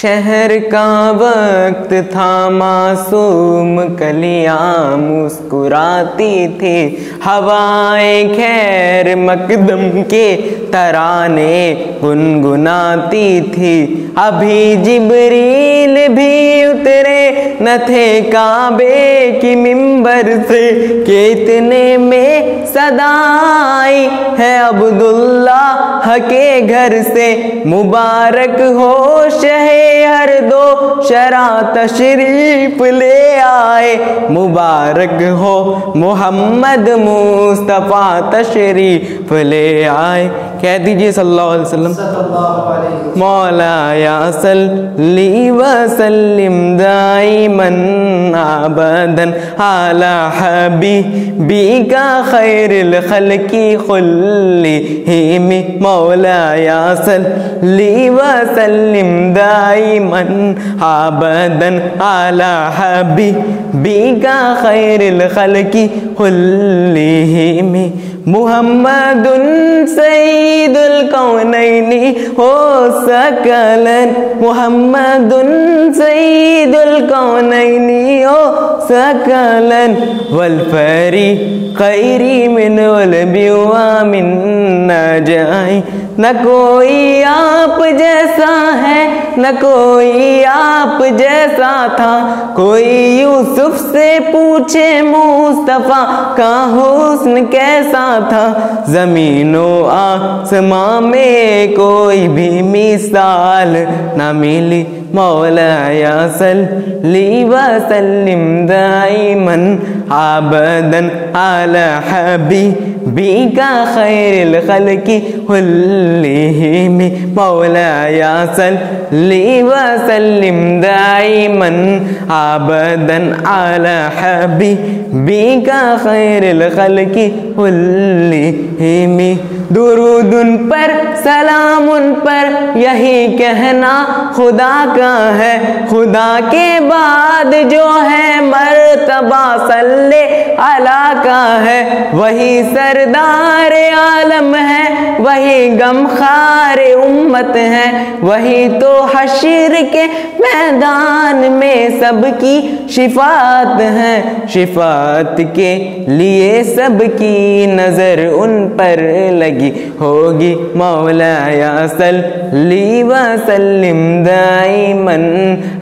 शहर का वक्त था, मासूम कलियां मुस्कुराती थी, हवाएं खैर मकदम के तराने गुनगुनाती थी। अभी जिब्रील भी उतरे न थे काबे की मिंबर से, कि इतने में सदा आई है अब्दुल्लाह के घर से। मुबारक हो शहे हर दो शरा तशरीफ ले आए, मुबारक हो मोहम्मद मुस्तफ़ा तशरीफ ले आए। कह दीजिए सल्लल्लाहु अलैहि वसल्लम। मौला या सल्ली व सल्लिम दाइमन अबदन अला हबीबिका खैरिल खल्की कुल्लिहिम। मौला या सल्ली व सल्लिम दाइमन अबदन अला हबीबिका खैरिल खल्की कुल्लिहिम। मुहम्मदुन सय्यिदुल कौनैनि हो सकलन, मुहम्मदुन सय्यिदुल कौनैनि हो सकलन। वल फरीक़ैनि मिनल बिवा मिन नजाई। न कोई आप जैसा है, न कोई आप जैसा था, कोई यूसुफ से पूछे मुस्तफ़ा का हुस्न कैसा था। ज़मीनो आसमां में कोई भी मिसाल न मिली। मौला या सल्ली व सल्लिम दाइमन अबदन अला हबीबिका खैरिल खल्की कुल्लिहिम। मौला या सल्ली व सल्लिम दाइमन अबदन अला हबीबिका खैरिल खल्की कुल्लिहिम। दुरूद उन पर सलाम उन पर यही कहना खुदा का है, खुदा के बाद जो है मर्तबा सल्ले अला का है। वही सरदार आलम है, वही गमखार उम्मत है, वही तो हश्र के मैदान में सबकी शिफात है। शिफात के लिए सबकी नजर उन पर लगी होगी। मौला या सल्ली व सल्लिम दाइमन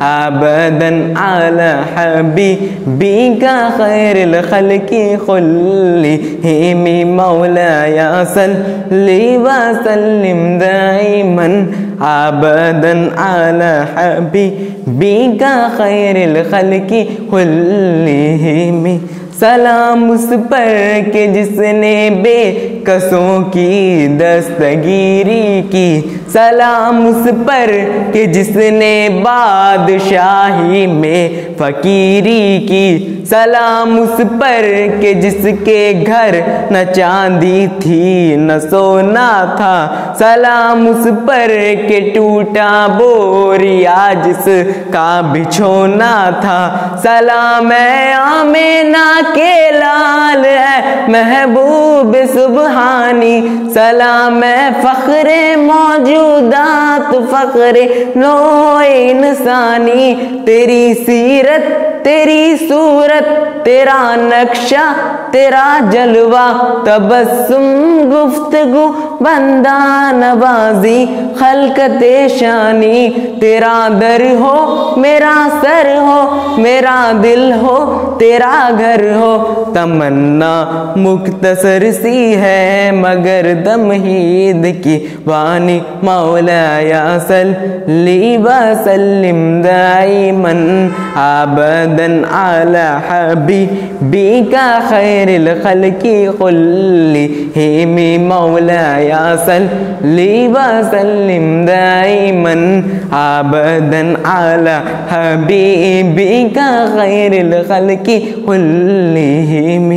अबदन अला हबीबिका खैरिल खल्की कुल्लिहिम। मौला या सल्ली व सल्लिम दाइमन अबदन अला हबीबिका खैरिल खल्की कुल्लिहिम। सलाम उस पर के जिसने बेकसों की दस्तगीरी की, सलाम उस पर के जिसने बादशाही में फकीरी की, सलाम उस पर के जिसके घर न चांदी थी न सोना था, सलाम उस पर के टूटा बोरिया जिसका बिछोना था। सलाम है आमिना के लाल है महबूब सुबहानी, सलाम है फख्रे मौजूदात फख्रे नौए इंसानी। तेरी सीरत तेरी सूरत तेरा नक्शा तेरा जलवा, तबस्सुम गुफ्तगू बंदा नवाजी खलकते शानी। तेरा दर हो मेरा सर हो, मेरा दिल हो तेरा घर हो। तमन्ना मुख्तसर सी है मगर दमहीद की वानी। मौला या सल्ली व सल्लिम दाइमन अबदन अला हबीबिका खैरिल खल्की कुल्लिहिम। मौला या सल्ली व सल्लिम दाइमन अबदन अला हबीबिका खैरिल खल्की कुल्लिहिम।